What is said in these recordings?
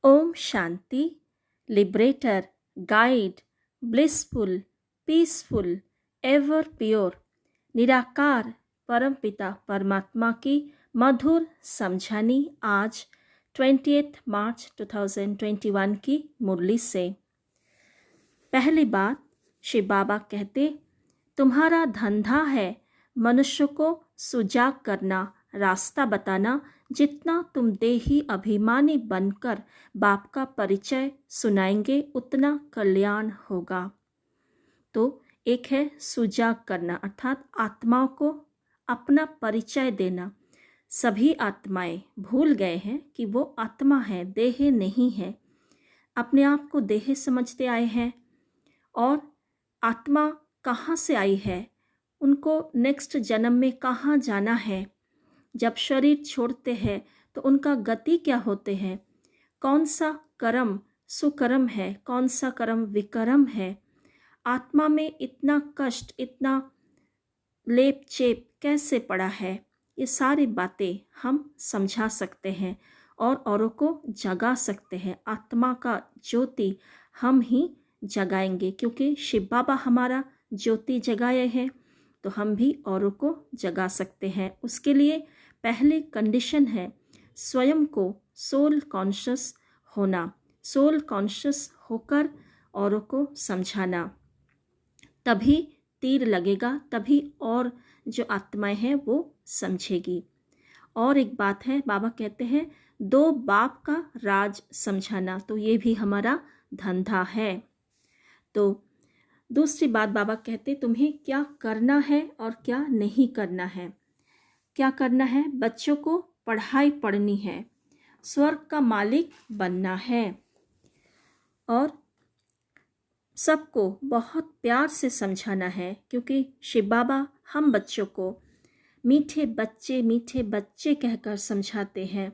ओम Shanti, liberator, guide, blissful, peaceful, ever pure, निराकार परमपिता परमात्मा की मधुर समझानी आज 20 मार्च 2021 की मुरली से। पहली बात, श्री बाबा कहते, तुम्हारा धंधा है मनुष्य को सुजाग करना, रास्ता बताना। जितना तुम देही अभिमानी बनकर बाप का परिचय सुनाएंगे उतना कल्याण होगा। तो एक है सुजाग करना, अर्थात आत्माओं को अपना परिचय देना। सभी आत्माएं भूल गए हैं कि वो आत्मा है, देह नहीं है। अपने आप को देह समझते आए हैं और आत्मा कहाँ से आई है, उनको नेक्स्ट जन्म में कहाँ जाना है, जब शरीर छोड़ते हैं तो उनका गति क्या होते हैं, कौन सा कर्म सुकर्म है, कौन सा कर्म विकर्म है, आत्मा में इतना कष्ट, इतना लेप चेप कैसे पड़ा है, ये सारी बातें हम समझा सकते हैं और औरों को जगा सकते हैं। आत्मा का ज्योति हम ही जगाएंगे, क्योंकि शिव बाबा हमारा ज्योति जगाए हैं, तो हम भी औरों को जगा सकते हैं। उसके लिए पहली कंडीशन है स्वयं को सोल कॉन्शियस होना, सोल कॉन्शियस होकर औरों को समझाना, तभी तीर लगेगा, तभी और जो आत्माएं हैं वो समझेगी। और एक बात है, बाबा कहते हैं दो बाप का राज समझाना, तो ये भी हमारा धंधा है। तो दूसरी बात बाबा कहते तुम्हें क्या करना है और क्या नहीं करना है। क्या करना है, बच्चों को पढ़ाई पढ़नी है, स्वर्ग का मालिक बनना है और सबको बहुत प्यार से समझाना है, क्योंकि शिव बाबा हम बच्चों को मीठे बच्चे कहकर समझाते हैं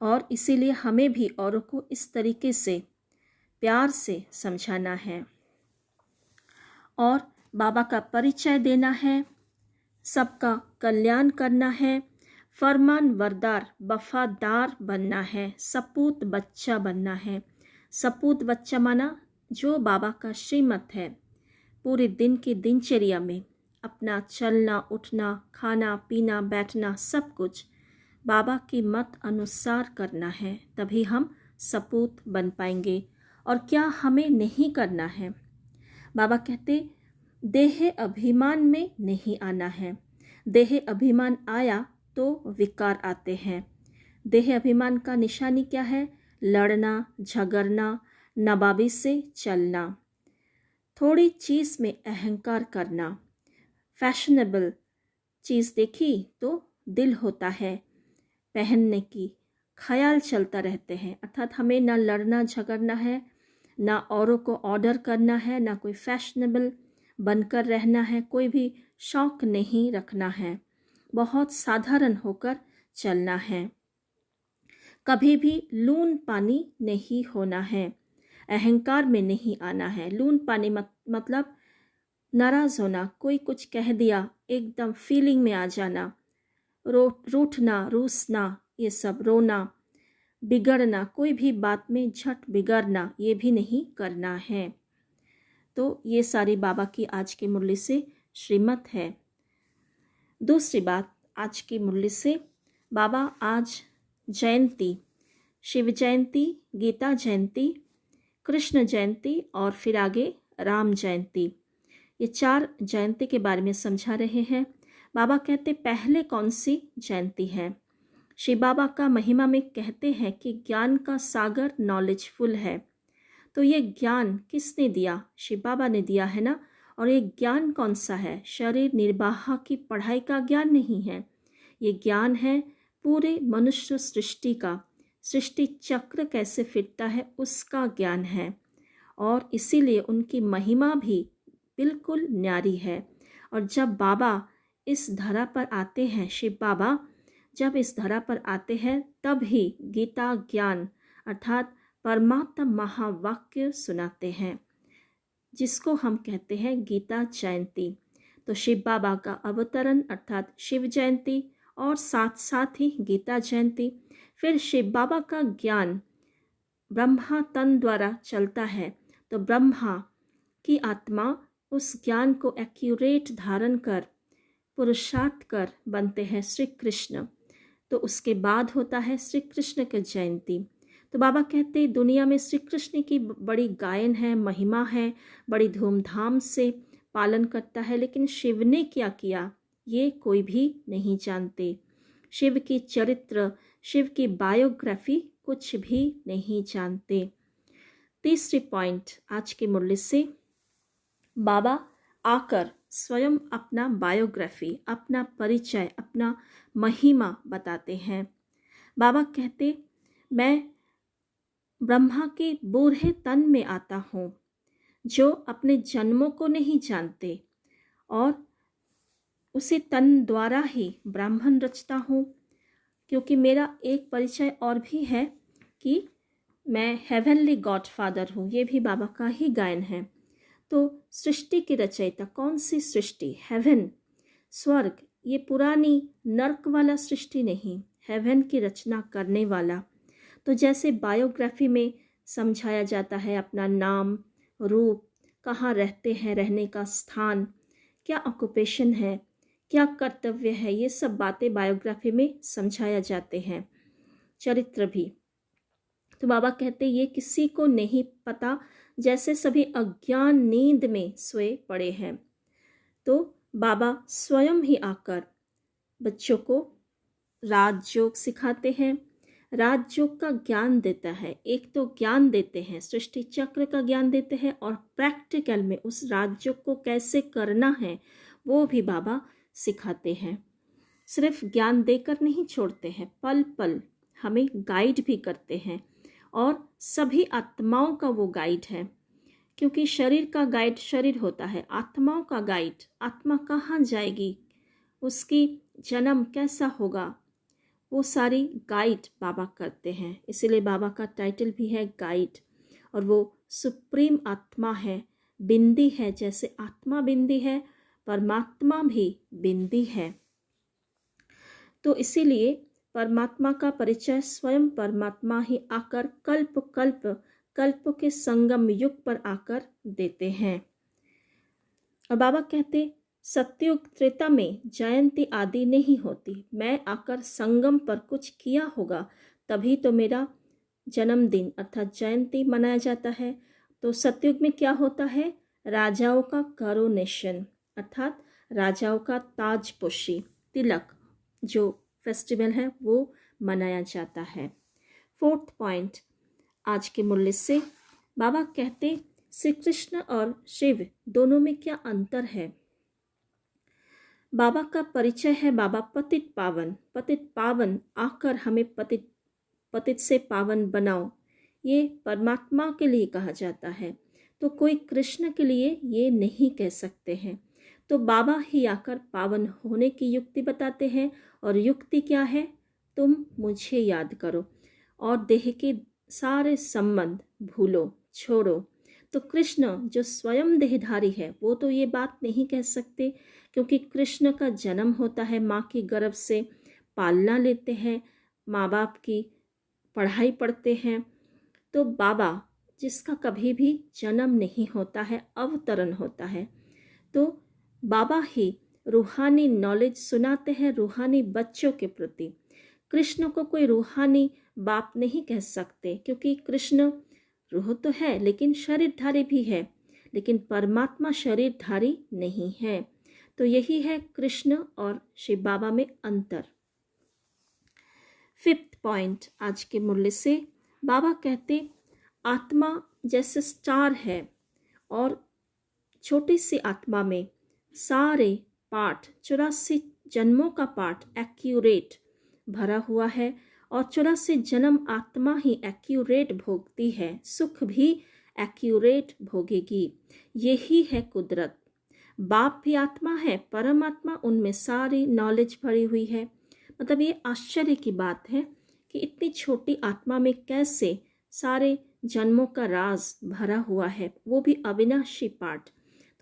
और इसीलिए हमें भी औरों को इस तरीके से प्यार से समझाना है और बाबा का परिचय देना है, सबका कल्याण करना है, फरमान वरदार वफादार बनना है, सपूत बच्चा बनना है। सपूत बच्चा माना जो बाबा का श्रीमत है, पूरे दिन की दिनचर्या में अपना चलना उठना खाना पीना बैठना सब कुछ बाबा की मत अनुसार करना है, तभी हम सपूत बन पाएंगे। और क्या हमें नहीं करना है, बाबा कहते देह अभिमान में नहीं आना है। देह अभिमान आया तो विकार आते हैं। देह अभिमान का निशानी क्या है, लड़ना झगड़ना, नवाबी से चलना, थोड़ी चीज़ में अहंकार करना, फैशनेबल चीज़ देखी तो दिल होता है पहनने की, ख्याल चलता रहते हैं। अर्थात हमें ना लड़ना झगड़ना है, ना औरों को ऑर्डर करना है, ना कोई फैशनेबल बनकर रहना है, कोई भी शौक नहीं रखना है, बहुत साधारण होकर चलना है। कभी भी लून पानी नहीं होना है, अहंकार में नहीं आना है। लून पानी मतलब नाराज होना, कोई कुछ कह दिया एकदम फीलिंग में आ जाना, रूठना रूसना, ये सब रोना बिगड़ना, कोई भी बात में झट बिगड़ना, ये भी नहीं करना है। तो ये सारी बाबा की आज की मुरली से श्रीमत है। दूसरी बात आज की मुरली से, बाबा आज जयंती, शिव जयंती, गीता जयंती, कृष्ण जयंती और फिर आगे राम जयंती, ये 4 जयंती के बारे में समझा रहे हैं। बाबा कहते पहले कौन सी जयंती है। श्री बाबा का महिमा में कहते हैं कि ज्ञान का सागर नॉलेजफुल है। तो ये ज्ञान किसने दिया, शिव बाबा ने दिया है ना। और ये ज्ञान कौन सा है, शरीर निर्वाह की पढ़ाई का ज्ञान नहीं है, ये ज्ञान है पूरे मनुष्य सृष्टि का, सृष्टि चक्र कैसे फिरता है उसका ज्ञान है। और इसीलिए उनकी महिमा भी बिल्कुल न्यारी है। और जब बाबा इस धरा पर आते हैं, शिव बाबा जब इस धरा पर आते हैं, तब ही गीता ज्ञान अर्थात परमात्मा महावाक्य सुनाते हैं, जिसको हम कहते हैं गीता जयंती। तो शिव बाबा का अवतरण अर्थात शिव जयंती और साथ साथ ही गीता जयंती। फिर शिव बाबा का ज्ञान ब्रह्मा तन द्वारा चलता है, तो ब्रह्मा की आत्मा उस ज्ञान को एक्यूरेट धारण कर पुरुषार्थ कर बनते हैं श्री कृष्ण। तो उसके बाद होता है श्री कृष्ण की जयंती। तो बाबा कहते हैं दुनिया में श्री कृष्ण की बड़ी गायन है, महिमा है, बड़ी धूमधाम से पालन करता है, लेकिन शिव ने क्या किया ये कोई भी नहीं जानते। शिव की चरित्र, शिव की बायोग्राफी कुछ भी नहीं जानते। तीसरी पॉइंट आज के मुरली से बाबा आकर स्वयं अपना बायोग्राफी, अपना परिचय, अपना महिमा बताते हैं। बाबा कहते मैं ब्रह्मा के बूढ़े तन में आता हूँ जो अपने जन्मों को नहीं जानते और उसी तन द्वारा ही ब्राह्मण रचता हूँ। क्योंकि मेरा एक परिचय और भी है कि मैं हेवनली गॉड फादर हूँ, ये भी बाबा का ही गायन है। तो सृष्टि की रचयिता, कौन सी सृष्टि? हेवन, स्वर्ग, ये पुरानी नर्क वाला सृष्टि नहीं, हेवन की रचना करने वाला। तो जैसे बायोग्राफी में समझाया जाता है अपना नाम, रूप, कहाँ रहते हैं, रहने का स्थान, क्या ऑक्यूपेशन है, क्या कर्तव्य है, ये सब बातें बायोग्राफी में समझाया जाते हैं, चरित्र भी। तो बाबा कहते ये किसी को नहीं पता, जैसे सभी अज्ञान नींद में सोए पड़े हैं। तो बाबा स्वयं ही आकर बच्चों को राजयोग सिखाते हैं, राजयोग का ज्ञान देता है। एक तो ज्ञान देते हैं, सृष्टि चक्र का ज्ञान देते हैं, और प्रैक्टिकल में उस राजयोग को कैसे करना है वो भी बाबा सिखाते हैं। सिर्फ ज्ञान देकर नहीं छोड़ते हैं, पल पल हमें गाइड भी करते हैं, और सभी आत्माओं का वो गाइड है। क्योंकि शरीर का गाइड शरीर होता है, आत्माओं का गाइड आत्मा कहाँ जाएगी, उसकी जन्म कैसा होगा, वो सारी गाइड बाबा करते हैं। इसीलिए बाबा का टाइटल भी है गाइड। और वो सुप्रीम आत्मा है, बिंदी है। जैसे आत्मा बिंदी है, परमात्मा भी बिंदी है। तो इसीलिए परमात्मा का परिचय स्वयं परमात्मा ही आकर कल्प कल्प कल्प के संगम युग पर आकर देते हैं। और बाबा कहते सत्युग त्रेता में जयंती आदि नहीं होती, मैं आकर संगम पर कुछ किया होगा तभी तो मेरा जन्मदिन अर्थात जयंती मनाया जाता है। तो सत्युग में क्या होता है? राजाओं का करोनेशन अर्थात राजाओं का ताजपोशी, तिलक जो फेस्टिवल है वो मनाया जाता है। फोर्थ पॉइंट आज के मूल्य से बाबा कहते श्री कृष्ण और शिव दोनों में क्या अंतर है। बाबा का परिचय है बाबा पतित पावन, पतित पावन आकर हमें पतित से पावन बनाओ, ये परमात्मा के लिए कहा जाता है। तो कोई कृष्ण के लिए ये नहीं कह सकते हैं। तो बाबा ही आकर पावन होने की युक्ति बताते हैं। और युक्ति क्या है? तुम मुझे याद करो और देह के सारे संबंध भूलो, छोड़ो। तो कृष्ण जो स्वयं देहधारी है वो तो ये बात नहीं कह सकते, क्योंकि कृष्ण का जन्म होता है माँ के गर्भ से, पालना लेते हैं, माँ बाप की पढ़ाई पढ़ते हैं। तो बाबा जिसका कभी भी जन्म नहीं होता है, अवतरण होता है। तो बाबा ही रूहानी नॉलेज सुनाते हैं रूहानी बच्चों के प्रति। कृष्ण को कोई रूहानी बाप नहीं कह सकते, क्योंकि कृष्ण रूह तो है लेकिन शरीरधारी भी है, लेकिन परमात्मा शरीरधारी नहीं है। तो यही है कृष्ण और शिव बाबा में अंतर। फिफ्थ पॉइंट आज के मूल्य से बाबा कहते आत्मा जैसे स्टार है और छोटी सी आत्मा में सारे पाठ 84 जन्मों का पाठ एक्यूरेट भरा हुआ है, और 84 जन्म आत्मा ही एक्यूरेट भोगती है, सुख भी एक्यूरेट भोगेगी। यही है कुदरत। बाप भी आत्मा है, परमात्मा उनमें सारी नॉलेज भरी हुई है। मतलब ये आश्चर्य की बात है कि इतनी छोटी आत्मा में कैसे सारे जन्मों का राज भरा हुआ है, वो भी अविनाशी पाठ।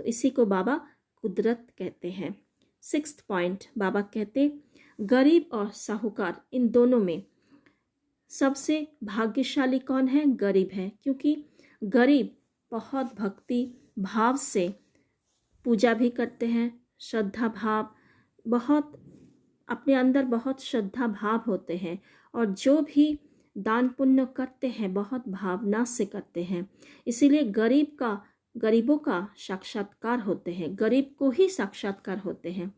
तो इसी को बाबा कुदरत कहते हैं। सिक्स्थ पॉइंट बाबा कहते गरीब और साहूकार इन दोनों में सबसे भाग्यशाली कौन है? गरीब है, क्योंकि गरीब बहुत भक्ति भाव से पूजा भी करते हैं, श्रद्धा भाव बहुत अपने अंदर बहुत श्रद्धा भाव होते हैं, और जो भी दान पुण्य करते हैं बहुत भावना से करते हैं। इसीलिए गरीबों का साक्षात्कार होते हैं, गरीब को ही साक्षात्कार होते हैं।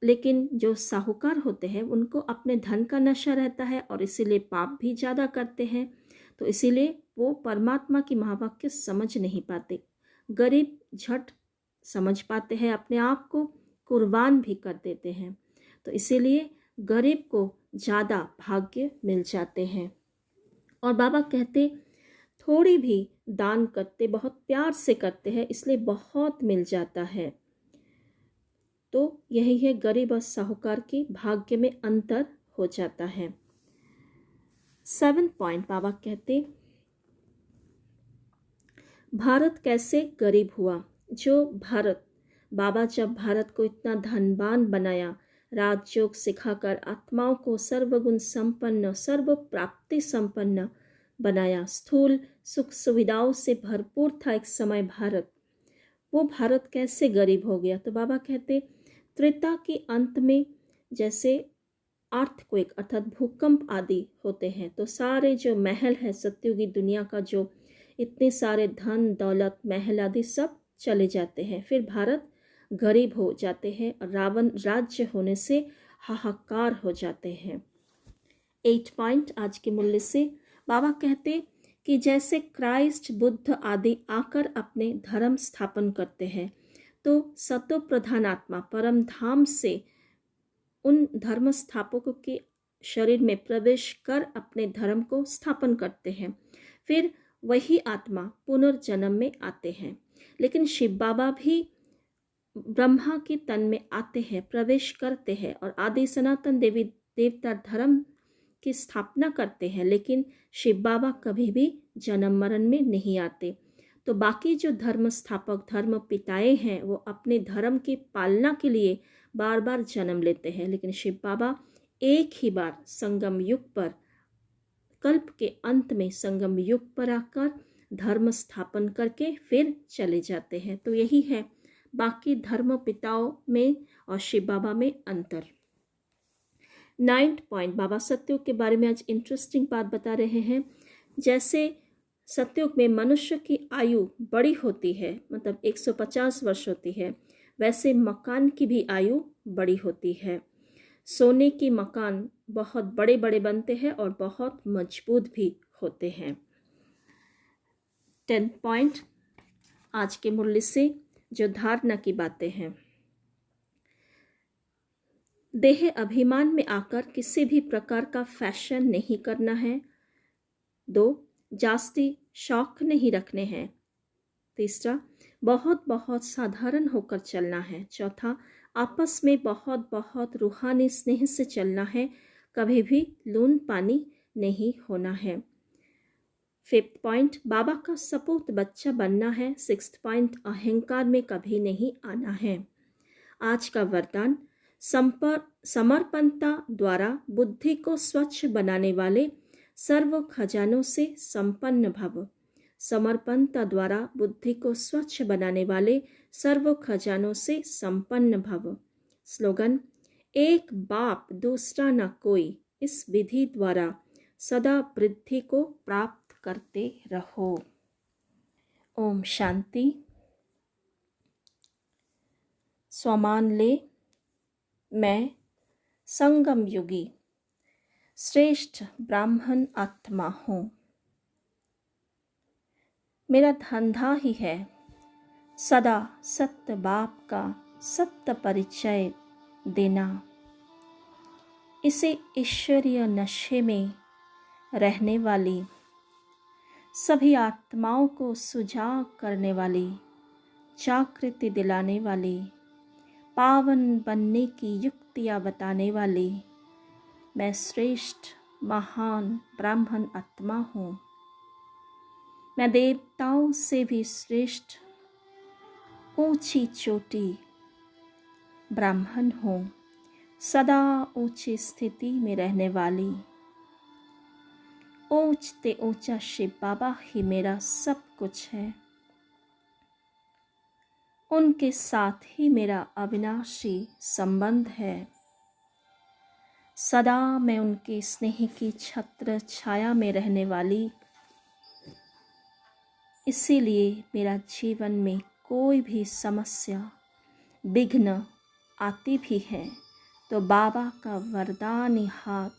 लेकिन जो साहूकार होते हैं उनको अपने धन का नशा रहता है और इसीलिए पाप भी ज़्यादा करते हैं, तो इसीलिए वो परमात्मा की महावाक्य समझ नहीं पाते। गरीब झट समझ पाते हैं, अपने आप को कुर्बान भी कर देते हैं, तो इसीलिए गरीब को ज़्यादा भाग्य मिल जाते हैं। और बाबा कहते थोड़ी भी दान करते, बहुत प्यार से करते हैं, इसलिए बहुत मिल जाता है। तो यही है गरीब और साहूकार के भाग्य में अंतर हो जाता है। 7 पॉइंट बाबा कहते भारत कैसे गरीब हुआ। जो भारत, बाबा जब भारत को इतना धनवान बनाया, राजयोग सिखाकर आत्माओं को सर्वगुण संपन्न, सर्व प्राप्ति संपन्न बनाया, स्थूल सुख सुविधाओं से भरपूर था एक समय भारत, वो भारत कैसे गरीब हो गया। तो बाबा कहते त्रेता के अंत में जैसे अर्थक्वेक अर्थात भूकंप आदि होते हैं, तो सारे जो महल है सत्युगी दुनिया का, जो इतने सारे धन दौलत महल आदि सब चले जाते हैं, फिर भारत गरीब हो जाते हैं और रावण राज्य होने से हाहाकार हो जाते हैं। 8 पॉइंट आज के मूल्य से बाबा कहते कि जैसे क्राइस्ट बुद्ध आदि आकर अपने धर्म स्थापन करते हैं, तो सतो प्रधान आत्मा परम धाम से उन धर्म स्थापकों के शरीर में प्रवेश कर अपने धर्म को स्थापन करते हैं, फिर वही आत्मा पुनर्जन्म में आते हैं। लेकिन शिव बाबा भी ब्रह्मा के तन में आते हैं, प्रवेश करते हैं और आदि सनातन देवी देवता धर्म की स्थापना करते हैं, लेकिन शिव बाबा कभी भी जन्म मरण में नहीं आते। तो बाकी जो धर्म स्थापक धर्म पिताएं हैं वो अपने धर्म की पालना के लिए बार बार जन्म लेते हैं, लेकिन शिव बाबा एक ही बार संगम युग पर, कल्प के अंत में संगम युग पर आकर धर्म स्थापन करके फिर चले जाते हैं। तो यही है बाकी धर्म पिताओं में और शिव बाबा में अंतर। 9 पॉइंट बाबा सत्युग के बारे में आज इंटरेस्टिंग बात बता रहे हैं। जैसे सत्युग में मनुष्य की आयु बड़ी होती है, मतलब 150 वर्ष होती है, वैसे मकान की भी आयु बड़ी होती है। सोने के मकान बहुत बड़े बड़े बनते हैं और बहुत मजबूत भी होते हैं। 10 पॉइंट आज के मूल्य से जो धारणा की बातें हैं। देह अभिमान में आकर किसी भी प्रकार का फैशन नहीं करना है। 2 जास्ती शौक नहीं रखने हैं। 3 बहुत बहुत साधारण होकर चलना है। 4 आपस में बहुत बहुत रूहानी स्नेह से चलना है, कभी भी लून पानी नहीं होना है। 5 पॉइंट बाबा का सपूत बच्चा बनना है। 6 पॉइंट अहंकार में कभी नहीं आना है। आज का वरदान समर्पणता द्वारा बुद्धि को स्वच्छ बनाने वाले सर्व खजानों से संपन्न भव। समर्पणता द्वारा बुद्धि को स्वच्छ बनाने वाले सर्व खजानों से संपन्न भव। स्लोगन एक बाप दूसरा न कोई, इस विधि द्वारा सदा वृद्धि को प्राप्त करते रहो। ओम शांति। स्वमान ले मैं संगम युगी श्रेष्ठ ब्राह्मण आत्मा हूँ। मेरा धंधा ही है सदा सत्य बाप का सत्य परिचय देना। इसे ईश्वरीय नशे में रहने वाली सभी आत्माओं को सुजाग करने वाली, जागृति दिलाने वाली, पावन बनने की युक्तियाँ बताने वाली मैं श्रेष्ठ महान ब्राह्मण आत्मा हूँ। मैं देवताओं से भी श्रेष्ठ ऊंची चोटी ब्राह्मण हूँ, सदा ऊंची स्थिति में रहने वाली ऊंचते ऊंचा शिव बाबा ही मेरा सब कुछ है। उनके साथ ही मेरा अविनाशी संबंध है। सदा मैं उनके स्नेह की छत्र छाया में रहने वाली, इसीलिए मेरा जीवन में कोई भी समस्या विघ्न आती भी है तो बाबा का वरदानी हाथ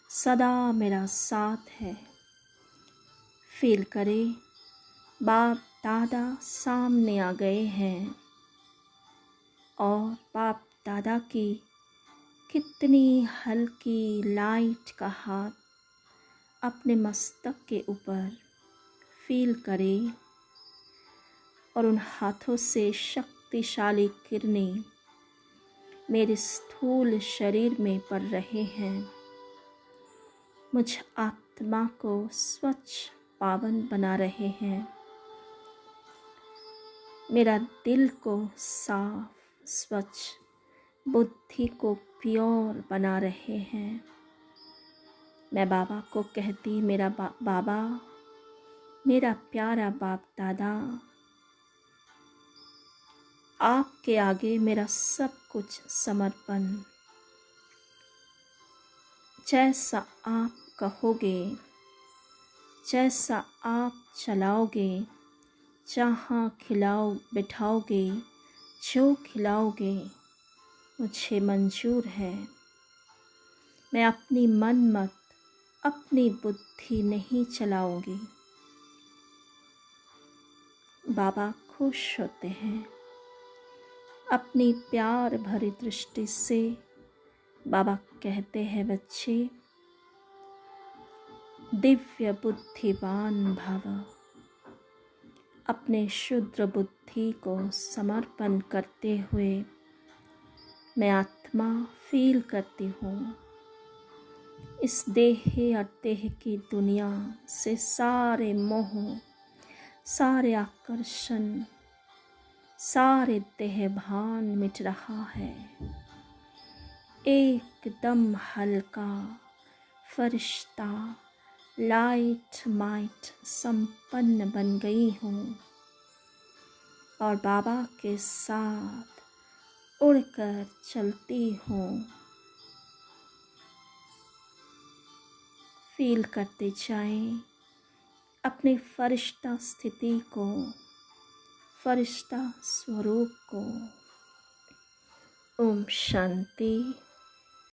सदा मेरा साथ है। फील करें, बाप दादा सामने आ गए हैं और बाप दादा की कितनी हल्की लाइट का हाथ अपने मस्तक के ऊपर फील करें और उन हाथों से शक्तिशाली किरणें मेरे स्थूल शरीर में पड़ रहे हैं। मुझ आत्मा को स्वच्छ पावन बना रहे हैं। मेरा दिल को साफ स्वच्छ, बुद्धि को प्योर बना रहे हैं। मैं बाबा को कहती, मेरा बाबा, मेरा प्यारा बाप दादा, आपके आगे मेरा सब कुछ समर्पण। जैसा आप कहोगे, जैसा आप चलाओगे, जहाँ खिलाओ बिठाओगे, जो खिलाओगे मुझे मंजूर है। मैं अपनी मन मत, अपनी बुद्धि नहीं चलाऊंगी। बाबा खुश होते हैं। अपनी प्यार भरी दृष्टि से बाबा कहते हैं, बच्चे दिव्य बुद्धिवान भव। अपने शुद्र बुद्धि को समर्पण करते हुए मैं आत्मा फील करती हूँ। इस देह और देह की दुनिया से सारे मोह, सारे आकर्षण, सारे देह भान मिट रहा है। एकदम हल्का फरिश्ता लाइट माइट संपन्न बन गई हूँ और बाबा के साथ उड़कर चलती हूँ। फील करते जाएं अपने फरिश्ता स्थिति को, फरिश्ता स्वरूप को। ओम शांति।